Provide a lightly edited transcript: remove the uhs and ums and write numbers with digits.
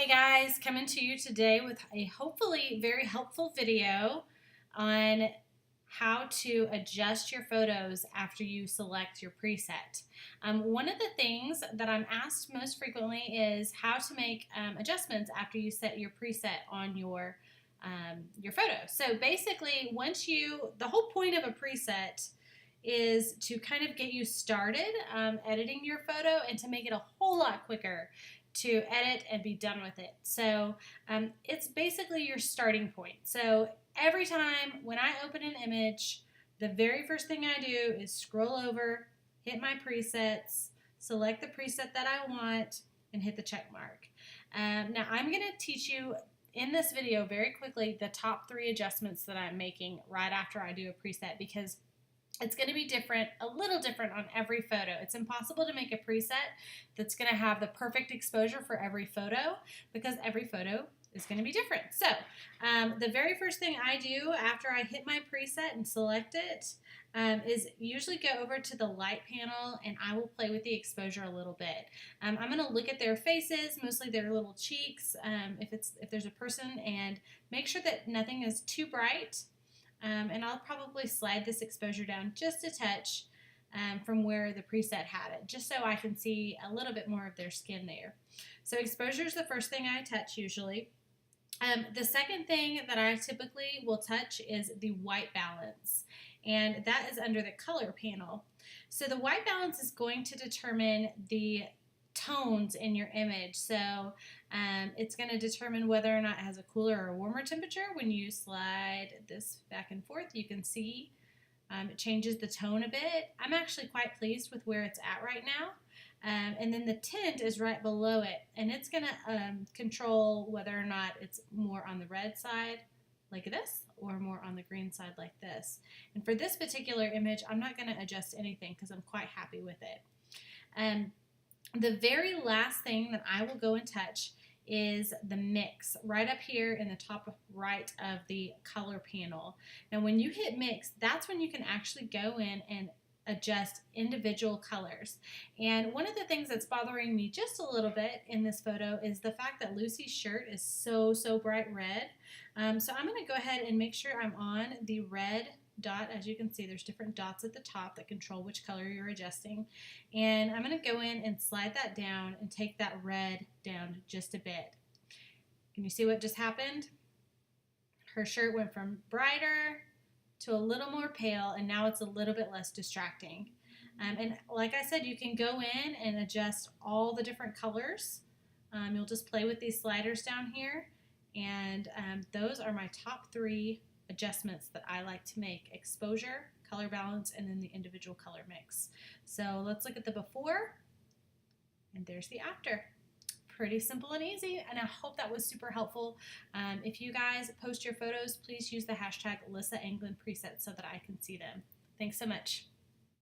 Hey guys, coming to you today with a hopefully very helpful video on how to adjust your photos after you select your preset. One of the things that I'm asked most frequently is how to make adjustments after you set your preset on your photo. So basically, the whole point of a preset is to kind of get you started editing your photo and to make it a whole lot quicker to edit and be done with it. So it's basically your starting point. So every time when I open an image, the very first thing I do is scroll over, hit my presets, select the preset that I want, and hit the check mark. Now I'm going to teach you in this video very quickly the top 3 adjustments that I'm making right after I do a preset, because it's going to be different, a little different on every photo. It's impossible to make a preset that's going to have the perfect exposure for every photo because every photo is going to be different. So the very first thing I do after I hit my preset and select it is usually go over to the light panel and I will play with the exposure a little bit. I'm going to look at their faces, mostly their little cheeks, if there's a person, and make sure that nothing is too bright. And I'll probably slide this exposure down just a touch from where the preset had it, just so I can see a little bit more of their skin there. So exposure is the first thing I touch usually. The second thing that I typically will touch is the white balance, and that is under the color panel. So the white balance is going to determine the tones in your image. So it's going to determine whether or not it has a cooler or a warmer temperature. When you slide this back and forth, you can see it changes the tone a bit. I'm actually quite pleased with where it's at right now. And then the tint is right below it, and it's going to control whether or not it's more on the red side like this or more on the green side like this. And for this particular image, I'm not going to adjust anything because I'm quite happy with it. The very last thing that I will go and touch is the mix right up here in the top right of the color panel. Now when you hit mix, that's when you can actually go in and adjust individual colors. And one of the things that's bothering me just a little bit in this photo is the fact that Lucy's shirt is so bright red. So I'm going to go ahead and make sure I'm on the red dot. As you can see, there's different dots at the top that control which color you're adjusting, and I'm going to go in and slide that down and take that red down just a bit. Can you see what just happened? Her shirt went from brighter to a little more pale, and now it's a little bit less distracting. And like I said, you can go in and adjust all the different colors. You'll just play with these sliders down here, and those are my top 3 adjustments that I like to make: exposure, color balance, and then the individual color mix. So let's look at the before, and there's the after. Pretty simple and easy, and I hope that was super helpful. If you guys post your photos, please use the hashtag LissaEnglundPreset so that I can see them. Thanks so much.